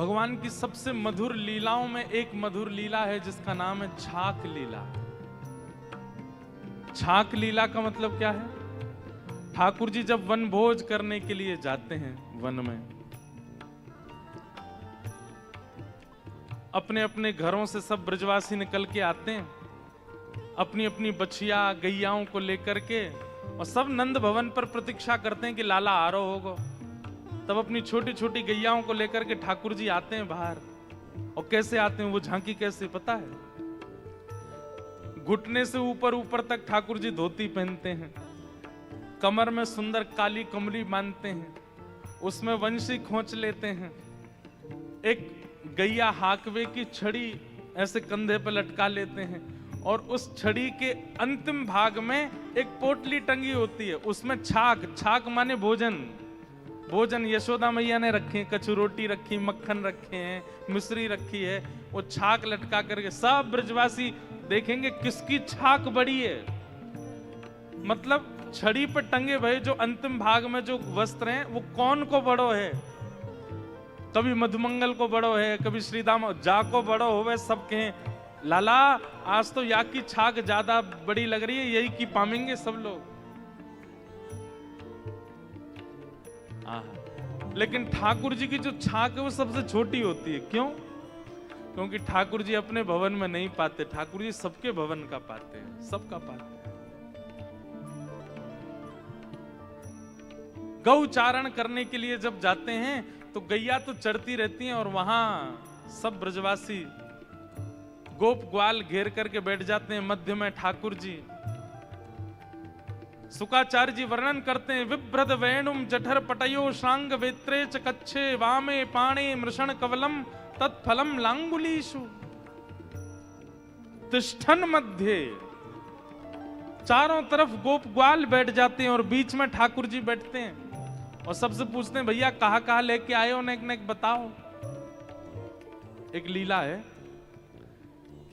भगवान की सबसे मधुर लीलाओं में एक मधुर लीला है जिसका नाम है छाक लीला। छाक लीला का मतलब क्या है? ठाकुर जी जब वन भोज करने के लिए जाते हैं वन में, अपने अपने घरों से सब ब्रजवासी निकल के आते हैं अपनी अपनी बछिया गैयाओं को लेकर के, और सब नंद भवन पर प्रतीक्षा करते हैं कि लाला आ रहा होगा। तब अपनी छोटी छोटी गैयाओं को लेकर के ठाकुर जी आते हैं बाहर। और कैसे आते हैं वो झांकी कैसे पता है? घुटने से ऊपर ऊपर तक ठाकुर जी धोती पहनते हैं, कमर में सुंदर काली कमली बांधते हैं, उसमें वंशी खोंच लेते हैं, एक गैया हाकवे की छड़ी ऐसे कंधे पर लटका लेते हैं, और उस छड़ी के अंतिम भाग में एक पोटली टंगी होती है, उसमें छाक, छाक माने भोजन, भोजन यशोदा मैया ने रखे, कछु रोटी रखी, मक्खन रखे हैं, मिश्री रखी है, वो छाक लटका करके सब ब्रजवासी देखेंगे किसकी छाक बड़ी है। मतलब छड़ी पर टंगे भय जो अंतिम भाग में जो वस्त्र हैं वो कौन को बड़ो है। कभी मधुमंगल को बड़ो है, कभी श्रीदाम जा को बड़ो हो, सब कहें लाला आज तो या की छाक ज्यादा बड़ी लग रही है, यही की पामेंगे सब लोग। लेकिन ठाकुर जी की जो छाक है वो सबसे छोटी होती है। क्यों? क्योंकि ठाकुर जी अपने भवन में नहीं पाते, ठाकुर जी सबके भवन का पाते हैं, सबका पाते हैं। गौचारण करने के लिए जब जाते हैं तो गैया तो चरती रहती हैं, और वहां सब ब्रजवासी गोप ग्वाल घेर करके बैठ जाते हैं। मध्य में ठाकुर जी, सुकाचार्य जी वर्णन करते हैं, विभ्रद वेणुम जठर पटयो शांग वेत्रे च कच्छे वामे पाणे मृषण कवलम तत्फलम लांगुलीषु तिष्ठन मध्य। चारों तरफ गोप ग्वाल बैठ जाते हैं और बीच में ठाकुर जी बैठते हैं, और सबसे पूछते हैं भैया कहां कहां लेके आए हो, नेक नेक बताओ। एक लीला है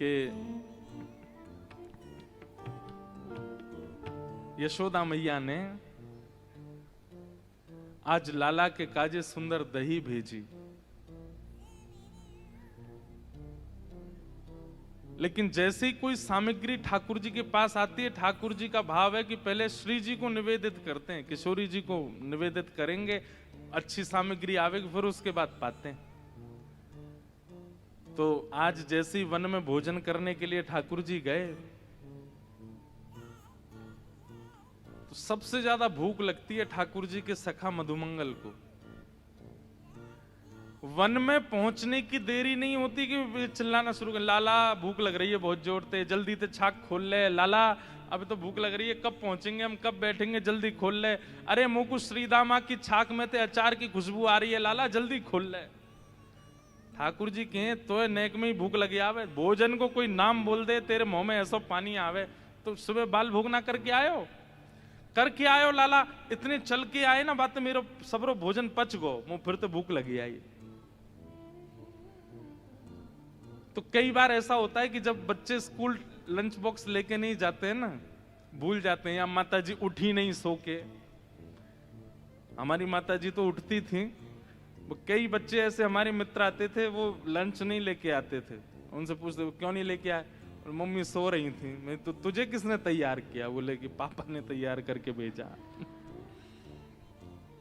कि यशोदा मैया ने आज लाला के काजे सुंदर दही भेजी, लेकिन जैसे ही कोई सामग्री ठाकुर जी के पास आती है, ठाकुर जी का भाव है कि पहले श्री जी को निवेदित करते हैं, किशोरी जी को निवेदित करेंगे, अच्छी सामग्री आवेगी फिर उसके बाद पाते हैं। तो आज जैसे ही वन में भोजन करने के लिए ठाकुर जी गए तो सबसे ज्यादा भूख लगती है ठाकुर जी के सखा मधुमंगल को। वन में पहुंचने की देरी नहीं होती कि चिल्लाना शुरू कर, लाला भूख लग रही है बहुत जोर से, जल्दी से छाक खोल ले, लाला अभी तो भूख लग रही है, कब पहुंचेंगे हम, कब बैठेंगे, जल्दी खोल ले, अरे मुकुश श्रीदामा की छाक में ते अचार की खुशबू आ रही है, लाला जल्दी खोल ले। ठाकुर जी कहें तो नेक में ही भूख लगी आवे, भोजन को कोई नाम बोल दे तेरे मुंह में ऐसा पानी आवे, तो सुबह बाल भूख ना करके आयो लाला, इतने चल के आए ना, बात मेरो सबरो भोजन पच गो, मुंह फिर तो भूख लगी आई। तो कई बार ऐसा होता है कि जब बच्चे स्कूल लंच बॉक्स लेके नहीं जाते हैं ना, भूल जाते हैं, या माता जी उठी नहीं सो के, हमारी माता जी तो उठती थी, कई बच्चे ऐसे हमारे मित्र आते थे वो लंच नहीं लेके आते थे, उनसे पूछते क्यों नहीं लेके आए, और मम्मी सो रही थी। मैं तो तुझे किसने तैयार किया? बोले कि पापा ने तैयार करके भेजा।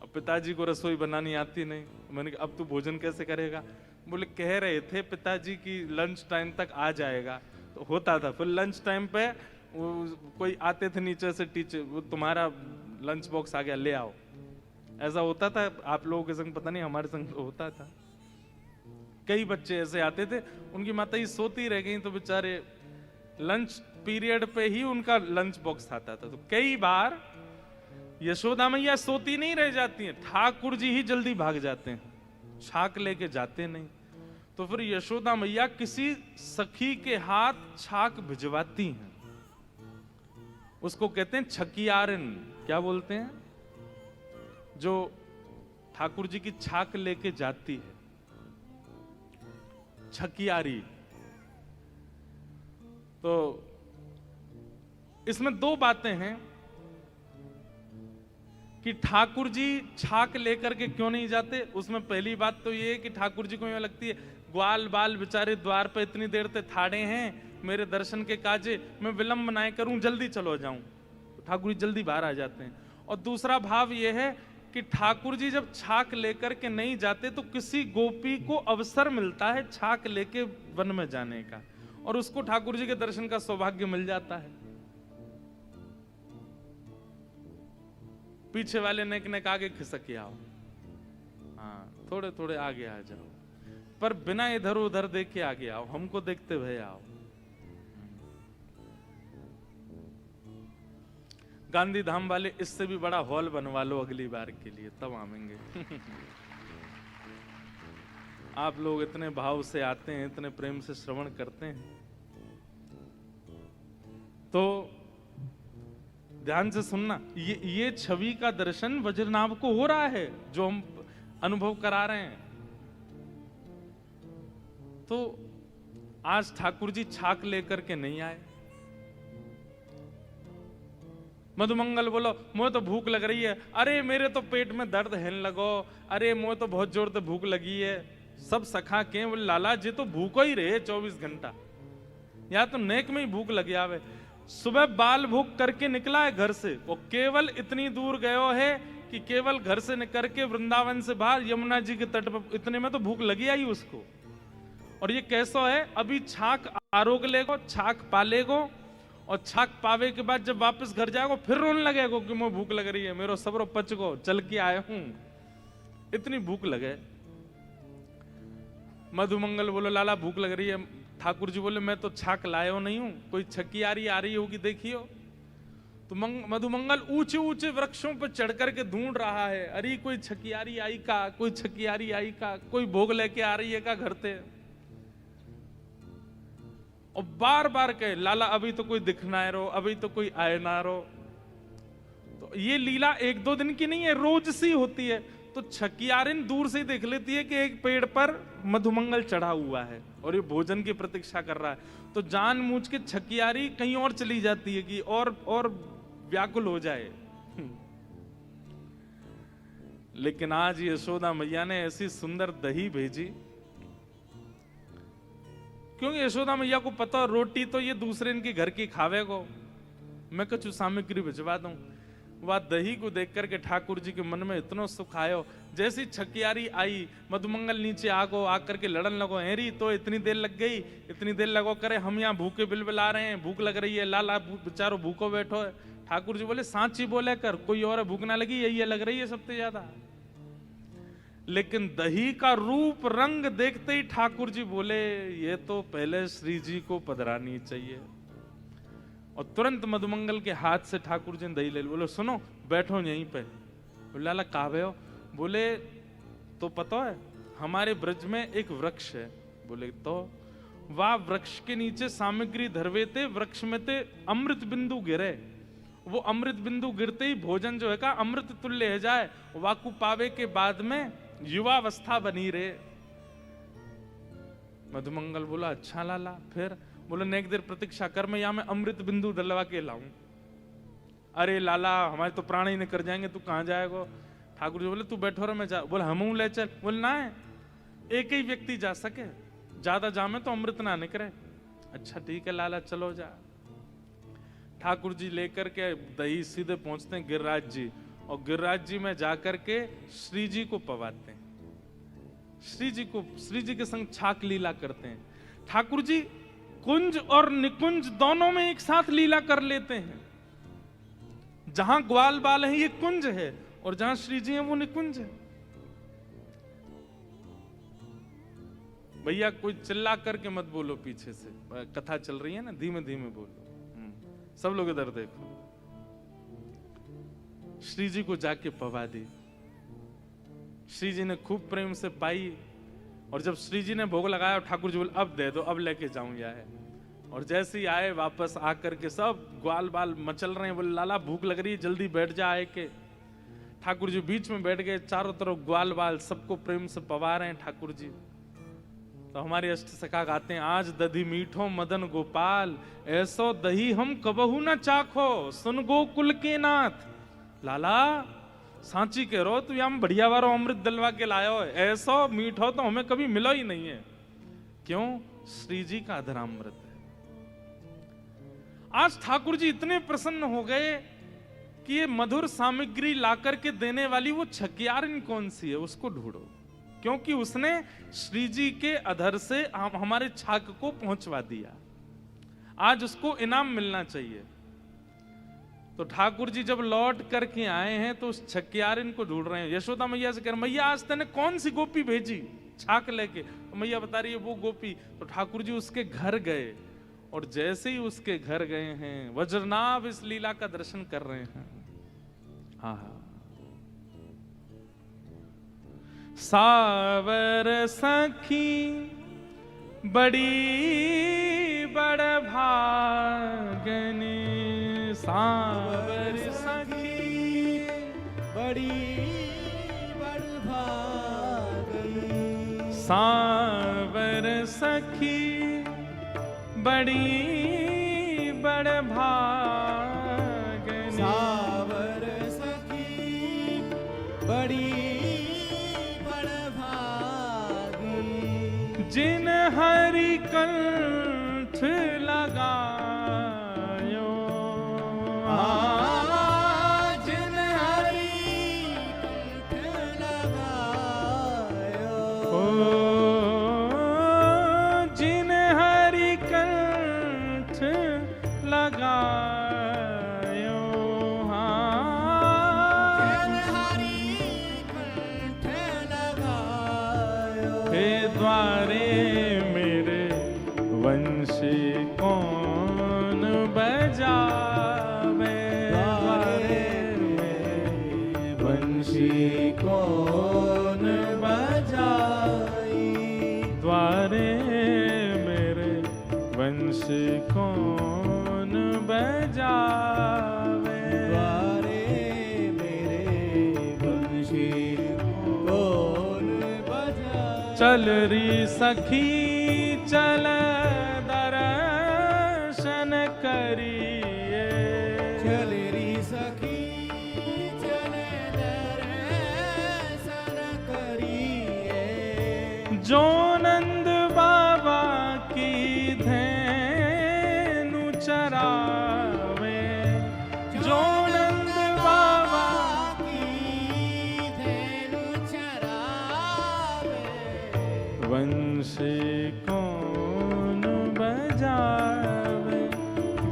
अब पिताजी को रसोई बनानी आती नहीं, मैंने कहा अब तू भोजन कैसे करेगा? बोले कह रहे थे पिताजी की लंच टाइम तक आ जाएगा, तो होता था। फिर लंच टाइम पे कोई आते थे नीचे से टीचर, वो तुम्हारा लंच बॉक्स आ गया ले आओ, ऐसा होता था। आप लोगों के संग पता नहीं, हमारे संग तो होता था। कई बच्चे ऐसे आते थे, उनकी माता ही सोती रह गई तो बेचारे लंच पीरियड पे ही उनका लंच बॉक्स आता था। तो कई बार यशोदा मैया सोती नहीं रह जाती हैं, ठाकुर जी ही जल्दी भाग जाते हैं, छाक लेके जाते नहीं। तो फिर यशोदा मैया किसी सखी के हाथ छाक भिजवाती हैं, उसको कहते हैं छकियारन। क्या बोलते हैं? जो ठाकुर जी की छाक लेके जाती है, छकियारी। तो इसमें दो बातें हैं कि ठाकुर जी छाक लेकर के क्यों नहीं जाते। उसमें पहली बात तो ये है कि ठाकुर जी को ये लगती है ग्वाल बाल बेचारे द्वार पे इतनी देर से ठाड़े हैं, मेरे दर्शन के काजे, मैं विलंब ना करूं, जल्दी चलो जाऊं। ठाकुर जी जल्दी बाहर आ जाते हैं। और दूसरा भाव यह है कि ठाकुर जी जब छाक लेकर के नहीं जाते तो किसी गोपी को अवसर मिलता है छाक लेके वन में जाने का, और उसको ठाकुर जी के दर्शन का सौभाग्य मिल जाता है। पीछे वाले नेक नेक आगे खिसक आओ, हाँ थोड़े थोड़े आगे आ जाओ, पर बिना इधर उधर देखे आगे आओ, हमको देखते हुए आओ। गांधी धाम वाले इससे भी बड़ा हॉल बनवा लो अगली बार के लिए, तब आवेंगे। आप लोग इतने भाव से आते हैं, इतने प्रेम से श्रवण करते हैं, तो ध्यान से सुनना, ये छवि का दर्शन वज्रनाभ को हो रहा है जो हम अनुभव करा रहे हैं। तो आज ठाकुर जी छाक लेकर के नहीं आए। मधुमंगल बोलो मुझे तो भूख लग रही है, अरे मेरे तो पेट में दर्द है लगो, अरे मुझे तो बहुत जोर से भूख लगी है। सब सखा के बोले लाला जी तो भूखो ही रहे 24 घंटा, या तो नेक में ही भूख लगी आवे। सुबह बाल भूख करके निकला है घर से, वो केवल इतनी दूर गयो है कि केवल घर से निकल के वृंदावन से बाहर यमुना जी के तट पर, इतने में तो भूख लगी आई उसको। और ये कैसा है, अभी छाक आरोग लेगो, छाक पालेगो, और छाक पावे के बाद जब वापस घर जाएगो फिर रोने लगेगो कि मुझे भूख लग रही है, मेरो सबरो पच गो, चल के आए हूं, इतनी भूख लगे। मधुमंगल बोलो लाला भूख लग रही है। ठाकुर जी बोले मैं तो छाक लायो नहीं हूं, कोई छकियारी आ रही होगी देखियो। तो मधुमंगल ऊंचे ऊंचे वृक्षों पर चढ़ करके ढूंढ रहा है, अरे कोई छकियारी आई का, कोई छकियारी आई का, कोई भोग लेके आ रही है का घर से। और बार बार कहे लाला अभी तो कोई दिख ना रो, अभी तो कोई आए ना रो। तो ये लीला एक दो दिन की नहीं है, रोज सी होती है। तो छकियारिन दूर से ही देख लेती है कि एक पेड़ पर मधुमंगल चढ़ा हुआ है और ये भोजन की प्रतीक्षा कर रहा है, तो जानबूझ के छकियारी कहीं और चली जाती है कि और व्याकुल हो जाए। लेकिन आज यशोदा मैया ने ऐसी सुंदर दही भेजी, क्योंकि यशोदा मैया को पता रोटी तो ये दूसरे इनके घर की खावे को, मैं कुछ सामग्री भिजवा दूं। वह दही को देख करके ठाकुर जी के मन में इतना सुख आयो। जैसी छकियारी आई, मधुमंगल नीचे आगो, आकर के लड़न लगो, हेरी तो इतनी देर लग गई, इतनी देर लगो करे, हम यहाँ भूखे बिलबिला रहे हैं, भूख लग रही है, लाला बेचारो भूखो बैठो है। ठाकुर जी बोले सांची बोले कर, कोई और भूख ना लगी, यही लग रही है सबसे ज्यादा। लेकिन दही का रूप रंग देखते ही ठाकुर जी बोले ये तो पहले श्री जी को पधरानी चाहिए। और तुरंत मधुमंगल के हाथ से ठाकुर जी ने दही ले ली। बोले सुनो बैठो यहीं पे। बोले लाला कावे हो? बोले तो पता है हमारे ब्रज में एक वृक्ष है। बोले तो वह वृक्ष के नीचे सामग्री धरवे थे, वृक्ष में थे अमृत बिंदु गिरे, वो अमृत बिंदु गिरते ही भोजन जो है का अमृत तुल्य है जाए, वाकु पावे के बाद में युवावस्था बनी रहे। मधुमंगल बोला अच्छा लाला। फिर बोले नेक देर प्रतीक्षा कर, मैं यहाँ में अमृत बिंदु डलवा के लाऊं। अरे लाला हमारे तो प्राण ही निकल जाएंगे, तू कहाँ जाएगा? ठाकुर जी बोले तू बैठो रहे मैं जा। बोले हम ले चल। बोले ना है एक ही व्यक्ति जा सके, ज्यादा जामे तो अमृत ना निकले। अच्छा ठीक है लाला चलो जा। ठाकुर जी लेकर के दही सीधे पहुंचते हैं गिरिराज जी, और गिरिराज जी में जाकर के श्री जी को पवाते हैं, श्री जी के संग छाक लीला करते हैं। ठाकुर जी कुंज और निकुंज दोनों में एक साथ लीला कर लेते हैं। जहां ग्वाल बाल है ये कुंज है, और जहां श्री जी है वो निकुंज है। भैया कोई चिल्ला करके मत बोलो, पीछे से कथा चल रही है ना, धीमे धीमे बोलो। सब लोग इधर देखो। श्री जी को जाके पवा दी। श्री जी ने खूब प्रेम से पाई, और जब श्री जी ने भोग लगाया ठाकुर जी बोले अब दे दो, अब लेके जाऊं यार। और जैसे ही आए वापस आकर के सब ग्वाल बाल मचल रहे हैं। बोले लाला भूख लग रही है, जल्दी बैठ जा आए के। ठाकुर जी बीच में बैठ गए, चारों तरफ ग्वाल बाल सबको प्रेम से पवा रहे हैं ठाकुर जी। तो हमारे अष्ट सखा गाते हैं आज दधी मीठो मदन गोपाल, ऐसो दही हम कबहू न चाखो, सुन गोकुल के नाथ। लाला सांची कह रहो तू यहाँ बढ़िया वारो अमृत दिलवा के लाया हो, ऐसा मीठो तो हमें कभी मिला ही नहीं है। क्यों? श्री जी का अधरामृत है। आज ठाकुर जी इतने प्रसन्न हो गए कि ये मधुर सामग्री लाकर के देने वाली वो छकियारिन कौन सी है, उसको ढूंढो, क्योंकि उसने श्री जी के अधर से हमारे छाक को पहुंचवा दिया। आज उसको इनाम मिलना चाहिए। तो ठाकुर जी जब लौट करके आए हैं तो उस छकियारिन को ढूंढ रहे हैं। यशोदा मैया से कह रहे, मैया आज तूने कौन सी गोपी भेजी छाक लेके? तो मैया बता रही है वो गोपी। तो ठाकुर जी उसके घर गए, और जैसे ही उसके घर गए हैं वज्रनाभ इस लीला का दर्शन कर रहे हैं। हाँ, सावर सखी बड़ी बड़ भागनी, सावर सखी बड़ी बड़ भागनी, सावर सखी बड़ी बड़ भागनी, सावर सखी बड़ी बड़ भागनी, जिन हरि कंठ लगायो, जिन हरि कंठ लगायो, जिन हरि कंठ लगायो, जिन हरि कंठ लगायो, हे द्वारे मेरे वंशी कौन बजावे, द्वारे मेरे वंशी कौन बजाई, द्वारे मेरे वंशी कौन बजावे, द्वारे मेरे वंशी कौन बजाई, चल री सखी चल दर्शन करिए, चल री सखी चल दर्शन करिए, जो नंद बाबा की धेनु चरावे, जो नंद बाबा की धेनु चरावे, वंशी कौन बजावे,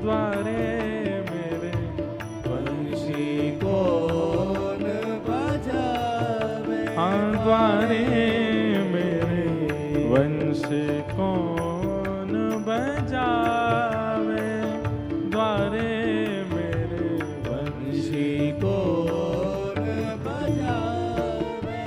द्वारे मेरे वंशी कौन बजावे, हाँ द्वारे मेरे वंशी कौन बजावे, द्वारे मेरे वंशी कौन बजावे।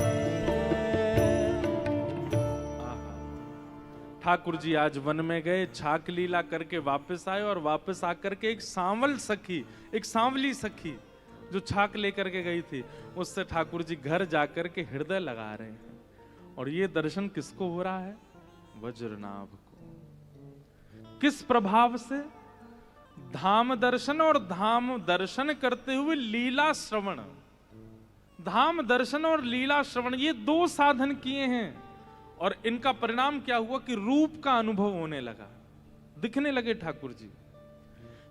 ठाकुर जी आज वन में गए, छाक लीला करके वापस आए, और वापस आकर के एक सांवल सखी, एक सांवली सखी जो छाक लेकर के गई थी, उससे ठाकुर जी घर जाकर के हृदय लगा रहे हैं। और ये दर्शन किसको हो रहा है? वज्रनाभ को। किस प्रभाव से? धाम दर्शन और धाम दर्शन करते हुए लीला श्रवण। धाम दर्शन और लीला श्रवण ये दो साधन किए हैं, और इनका परिणाम क्या हुआ कि रूप का अनुभव होने लगा, दिखने लगे ठाकुर जी।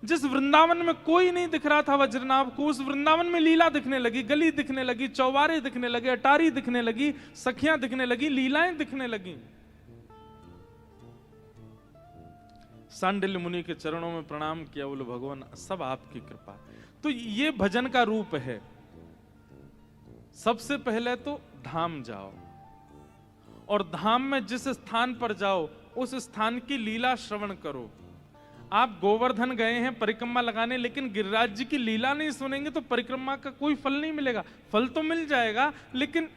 जिस वृंदावन में कोई नहीं दिख रहा था वज्रनाभ को, उस वृंदावन में लीला दिखने लगी, गली दिखने लगी, चौबारे दिखने लगे, अटारी दिखने लगी, सखियां दिखने लगी, लीलाएं दिखने लगी। सांडिल्य मुनि के चरणों में प्रणाम किया, बोले भगवान सब आपकी कृपा। तो ये भजन का रूप है। सबसे पहले तो धाम जाओ, और धाम में जिस स्थान पर जाओ उस स्थान की लीला श्रवण करो। आप गोवर्धन गए हैं परिक्रमा लगाने, लेकिन गिरिराज जी की लीला नहीं सुनेंगे तो परिक्रमा का कोई फल नहीं मिलेगा। फल तो मिल जाएगा, लेकिन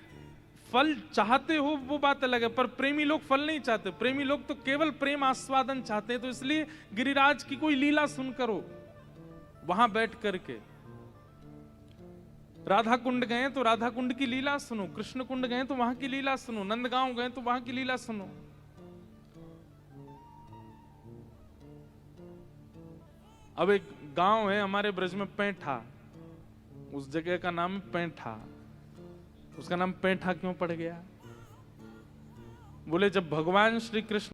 फल चाहते हो वो बात अलग है, पर प्रेमी लोग फल नहीं चाहते। प्रेमी लोग तो केवल प्रेम आस्वादन चाहते हैं। तो इसलिए गिरिराज की कोई लीला सुन करो वहां बैठ करके। राधा कुंड गए तो राधा कुंड की लीला सुनो, कृष्ण कुंड गए तो वहां की लीला सुनो, नंदगांव गए तो वहां की लीला सुनो। अब एक गांव है हमारे ब्रज में, पैंठा, उस जगह का नाम है पैंठा। उसका नाम पैठा क्यों पड़ गया? बोले जब भगवान श्री कृष्ण